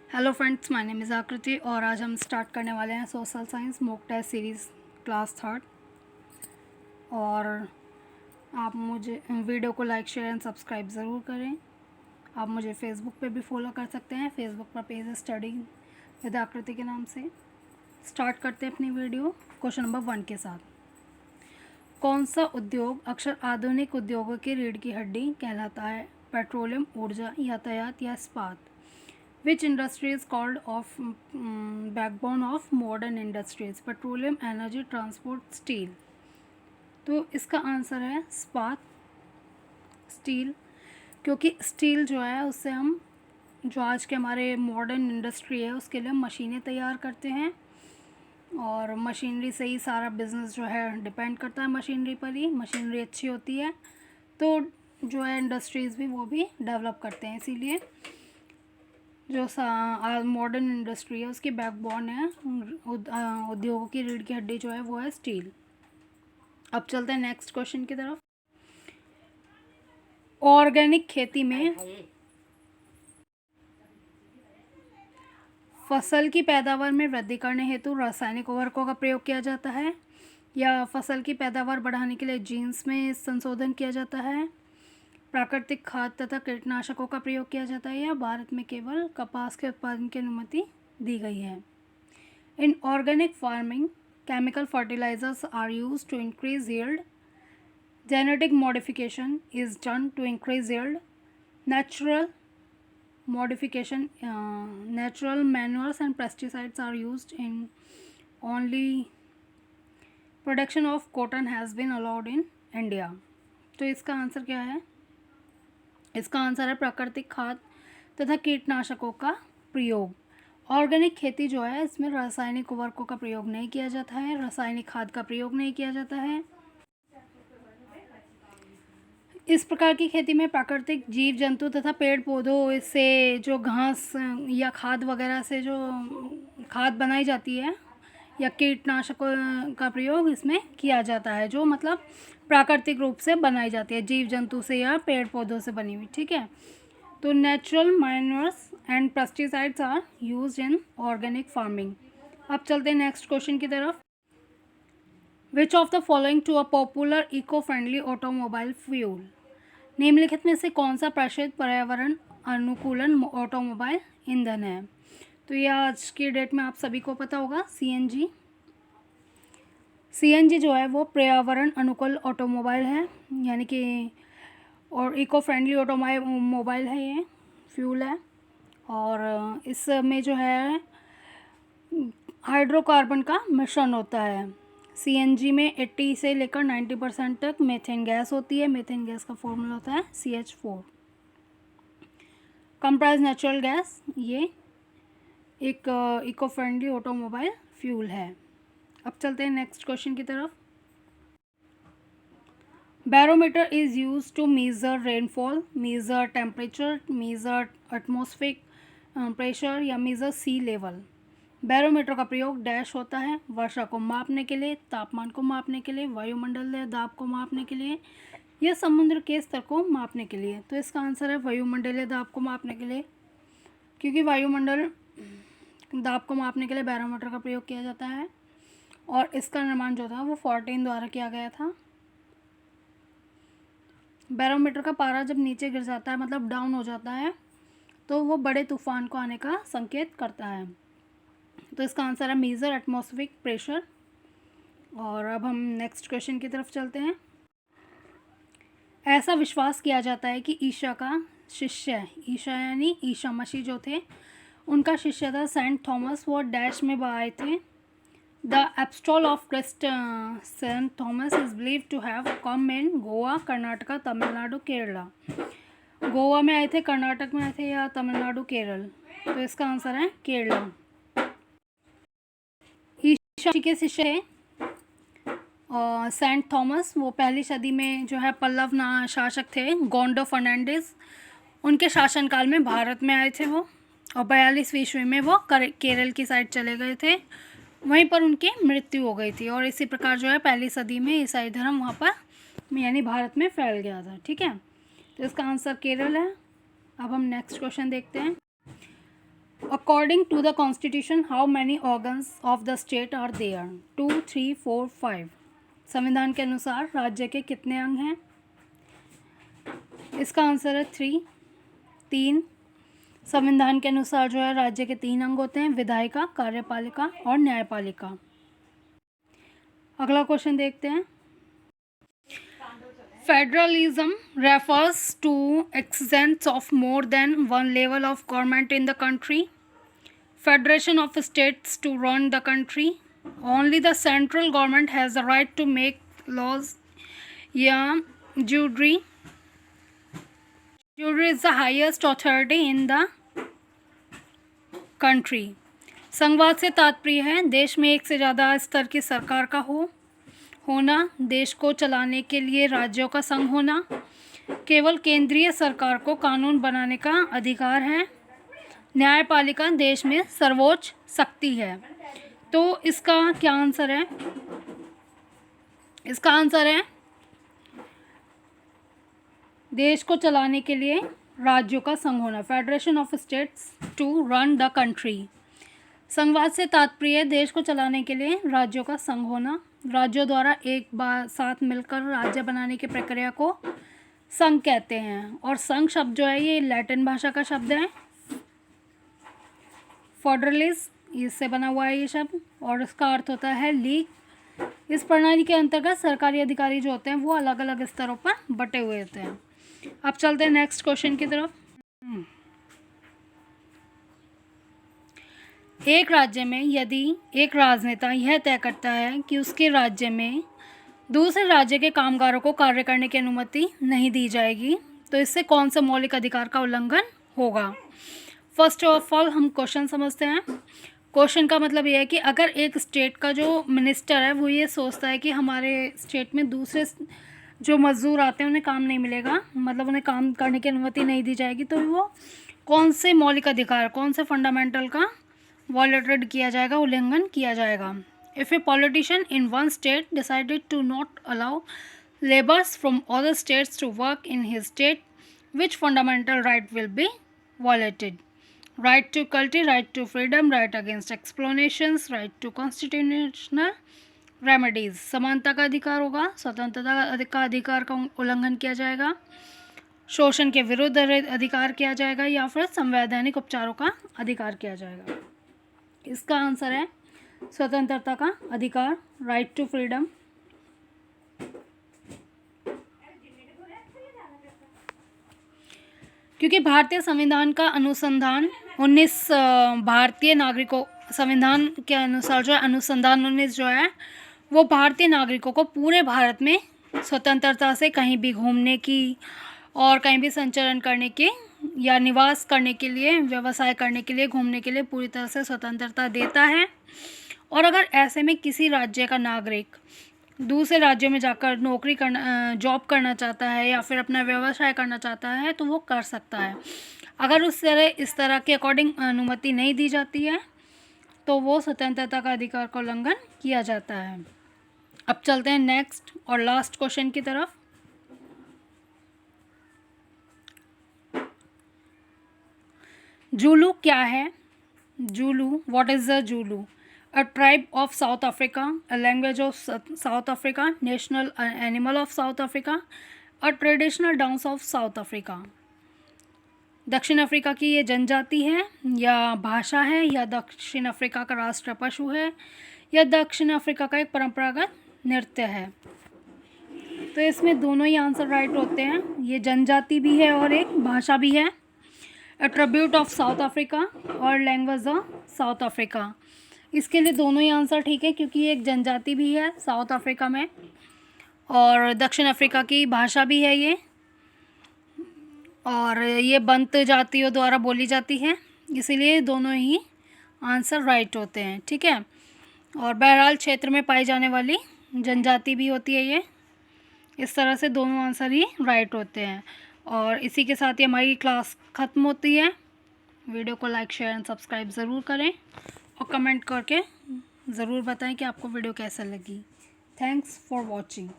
Hello friends, my name is Aakriti और आज हम स्टार्ट करने वाले हैं social science mock test series class third. और आप मुझे वीडियो को लाइक शेयर एंड सब्सक्राइब ज़रूर करें। आप मुझे फेसबुक पे भी फॉलो कर सकते हैं। फेसबुक पर पेज है स्टडी विद आकृति के नाम से। स्टार्ट करते हैं अपनी वीडियो क्वेश्चन नंबर 1 के साथ। कौन सा उद्योग अक्सर आधुनिक उद्योगों की रीढ़ की हड्डी कहलाता है? पेट्रोलियम, ऊर्जा, यातायात या इस्पात? Which industry is called of backbone of modern industries? Petroleum, energy, transport, steel. तो इसका आंसर है इस्पात, स्टील। क्योंकि स्टील जो है उससे हम जो आज के हमारे मॉडर्न इंडस्ट्री है उसके लिए हम मशीनें तैयार करते हैं और मशीनरी से ही सारा बिजनेस जो है डिपेंड करता है मशीनरी पर ही। मशीनरी अच्छी होती है तो जो है इंडस्ट्रीज़ भी वो भी डेवलप करते हैं। इसीलिए जो मॉडर्न इंडस्ट्री है उसकी बैकबोन है, उद्योगों की रीढ़ की हड्डी जो है वो है स्टील। अब चलते हैं नेक्स्ट क्वेश्चन की तरफ। ऑर्गेनिक खेती में फसल की पैदावार में वृद्धि करने हेतु रासायनिक उर्वरकों का प्रयोग किया जाता है या फसल की पैदावार बढ़ाने के लिए जीन्स में संशोधन किया जाता है? प्राकृतिक खाद तथा कीटनाशकों का प्रयोग किया जाता है या भारत में केवल कपास के उत्पादन की अनुमति दी गई है? In organic farming chemical fertilisers are use to increase yield, genetic modification is done to increase yield, natural modification, natural manures and pesticides are used in only production of cotton has been allowed in India. तो इसका answer क्या है? इसका answer है प्राकृतिक खाद तथा कीटनाशकों का प्रयोग। ऑर्गेनिक खेती जो है इसमें रासायनिक उर्वरकों का प्रयोग नहीं किया जाता है, रासायनिक खाद का प्रयोग नहीं किया जाता है। इस प्रकार की खेती में प्राकृतिक जीव जंतु तथा पेड़ पौधों से जो घास या खाद वगैरह से जो खाद बनाई जाती है या कीटनाशकों का प्रयोग इसमें किया जाता है, जो मतलब प्राकृतिक रूप से बनाई जाती है, जीव जंतु से या पेड़ पौधों से बनी हुई। ठीक है, तो natural manures and pesticides are used in organic farming. अब चलते हैं नेक्स्ट क्वेश्चन की तरफ। Which of the following to a popular eco friendly automobile fuel? निम्नलिखित में से कौन सा प्रसिद्ध पर्यावरण अनुकूलन ऑटोमोबाइल ईंधन है? तो ये आज की डेट में आप सभी को पता होगा, सीएनजी। सीएनजी जो है वो पर्यावरण अनुकूल ऑटोमोबाइल है, यानी कि और इको फ्रेंडली ऑटोमोबाइल है, ये फ्यूल है। और इसमें जो है हाइड्रोकार्बन का मिश्रण होता है। सीएनजी में 80 से लेकर 90% तक मीथेन गैस होती है। मीथेन गैस का फॉर्मूला होता है CH4। कंप्रेस्ड नेचुरल गैस ये एक इको फ्रेंडली ऑटोमोबाइल फ्यूल है। अब चलते हैं नेक्स्ट क्वेश्चन की तरफ। Barometer is use to measure rainfall, measure temperature, measure atmospheric pressure या मेजर सी लेवल। बैरोमीटर का प्रयोग डैश होता है वर्षा को मापने के लिए, तापमान को मापने के लिए, वायुमंडलीय दाब को मापने के लिए या समुद्र के स्तर को मापने के लिए। तो इसका आंसर है वायुमंडलीय दाब को मापने के लिए, क्योंकि वायुमंडल दाब को मापने के लिए बैरोमीटर का प्रयोग किया जाता है। और इसका निर्माण जो था वो फोर्टीन द्वारा किया गया था। बैरोमीटर का पारा जब नीचे गिर जाता है, मतलब डाउन हो जाता है, तो वो बड़े तूफान को आने का संकेत करता है। तो इसका आंसर है मेजर एटमॉस्फेरिक प्रेशर। और अब हम नेक्स्ट क्वेश्चन की तरफ चलते हैं। ऐसा विश्वास किया जाता है कि ईशा का शिष्य, ईशा यानी ईशा मसीह जो थे, उनका शिष्य था सेंट थॉमस। वो डैश में आए थे। The epistle of Christ Saint Thomas is believe to have come in Goa, Karnataka, Tamil Nadu, Kerala. Goa में आए थे, कर्नाटक में आए थे या तमिलनाडु, केरल? तो इसका आंसर है केरला। ईशा के शिष्य है और सेंट थॉमस, वो पहली सदी में जो है पल्लव शासक थे, गोंडो फर्नांडिस। उनके शासनकाल में भारत में आए थे वो, और 42वीं ईस्वी में वो केरल की साइड चले गए थे। वहीं पर उनकी मृत्यु हो गई थी और इसी प्रकार जो है पहली सदी में ईसाई धर्म वहाँ पर यानी भारत में फैल गया था। ठीक है, तो इसका आंसर केरल है। अब हम नेक्स्ट क्वेश्चन देखते हैं। According to the constitution how many organs of the state are there? 2, 3, 4, 5। संविधान के अनुसार राज्य के कितने अंग हैं? इसका आंसर है 3। संविधान के अनुसार जो है राज्य के 3 अंग होते हैं, विधायिका, कार्यपालिका और न्यायपालिका। अगला क्वेश्चन देखते हैं। Federalism refers to existence of more than one level of government in the country. Federation of states to run the country. Only the central government has the right to make laws. Yeah, jury is the highest authority in the country. संघवाद से तात्पर्य है देश में एक से ज़्यादा स्तर की सरकार का होना, देश को चलाने के लिए राज्यों का संघ होना, केवल केंद्रीय सरकार को कानून बनाने का अधिकार है, न्यायपालिका देश में सर्वोच्च शक्ति है। तो इसका क्या आंसर है? इसका आंसर है देश को चलाने के लिए राज्यों का संघ होना, federation of states to run the country. संघवाद से तात्पर्य देश को चलाने के लिए राज्यों का संघ होना, राज्यों द्वारा एक बार साथ मिलकर राज्य बनाने की प्रक्रिया को संघ कहते हैं। और संघ शब्द जो है ये लैटिन भाषा का शब्द है, फेडरलिस, इससे बना हुआ है ये शब्द, और इसका अर्थ होता है लीग। इस प्रणाली के अंतर्गत सरकारी अधिकारी जो होते हैं वो अलग अलग स्तरों पर बटे हुए होते हैं। अब चलते हैं नेक्स्ट क्वेश्चन की तरफ। एक राज्य में यदि एक राजनेता यह तय करता है कि उसके राज्य में दूसरे राज्य के कामगारों को कार्य करने की अनुमति नहीं दी जाएगी, तो इससे कौन से मौलिक अधिकार का उल्लंघन होगा? फर्स्ट ऑफ ऑल हम क्वेश्चन समझते हैं। क्वेश्चन का मतलब यह है कि अगर एक स्टेट का जो मिनिस्टर है वो ये सोचता है कि हमारे स्टेट में दूसरे जो मज़दूर आते हैं उन्हें काम नहीं मिलेगा, मतलब उन्हें काम करने की अनुमति नहीं दी जाएगी, तो वो कौन से मौलिक अधिकार, कौन से फंडामेंटल का वायलेटेड किया जाएगा, उल्लंघन किया जाएगा? If a politician in one state decided to not allow labours from other states to work in his state, which fundamental right will be violated? Right to equality, right to freedom, right against exploitations, right to constitutional remedies. समानता का अधिकार होगा, स्वतंत्रता का अधिकार का उल्लंघन किया जाएगा, शोषण के विरुद्ध अधिकार किया जाएगा, या फिर संवैधानिक उपचारों का अधिकार किया जाएगा। इसका आंसर है स्वतंत्रता का अधिकार, राइट टू फ्रीडम। क्योंकि भारतीय संविधान का अनुसंधान 19 भारतीय नागरिकों, संविधान के अनुसार जो है अनुसंधान 19 जो है वो भारतीय नागरिकों को पूरे भारत में स्वतंत्रता से कहीं भी घूमने की और कहीं भी संचरण करने की या निवास करने के लिए, व्यवसाय करने के लिए, घूमने के लिए पूरी तरह से स्वतंत्रता देता है। और अगर ऐसे में किसी राज्य का नागरिक दूसरे राज्यों में जाकर नौकरी करना, जॉब करना चाहता है या फिर अपना व्यवसाय करना चाहता है तो वो कर सकता है। अगर इस तरह के अकॉर्डिंग अनुमति नहीं दी जाती है तो वो स्वतंत्रता का अधिकार का उल्लंघन किया जाता है। अब चलते हैं नेक्स्ट और लास्ट क्वेश्चन की तरफ। जुलू क्या है? Zulu, what is the Zulu? A tribe of South Africa, a language of South Africa, national animal of South Africa, a traditional dance of South Africa। दक्षिण अफ्रीका की ये जनजाति है या भाषा है, या दक्षिण अफ्रीका का राष्ट्र पशु है, या दक्षिण अफ्रीका का एक परंपरागत नृत्य है। तो इसमें दोनों ही आंसर राइट होते हैं, ये जनजाति भी है और एक भाषा भी है। एट्रीब्यूट ऑफ साउथ अफ्रीका और लैंग्वेज ऑफ साउथ अफ्रीका, इसके लिए दोनों ही आंसर ठीक है क्योंकि ये एक जनजाति भी है साउथ अफ्रीका में और दक्षिण अफ्रीका की भाषा भी है ये, और ये बंत जातियों द्वारा बोली जाती है, इसीलिए दोनों ही आंसर राइट होते हैं। ठीक है, और बहरहाल क्षेत्र में पाई जाने वाली जनजाति भी होती है ये। इस तरह से दोनों आंसर ही राइट होते हैं। और इसी के साथ ही हमारी क्लास ख़त्म होती है। वीडियो को लाइक, शेयर एंड सब्सक्राइब ज़रूर करें और कमेंट करके ज़रूर बताएं कि आपको वीडियो कैसा लगी। Thanks for watching.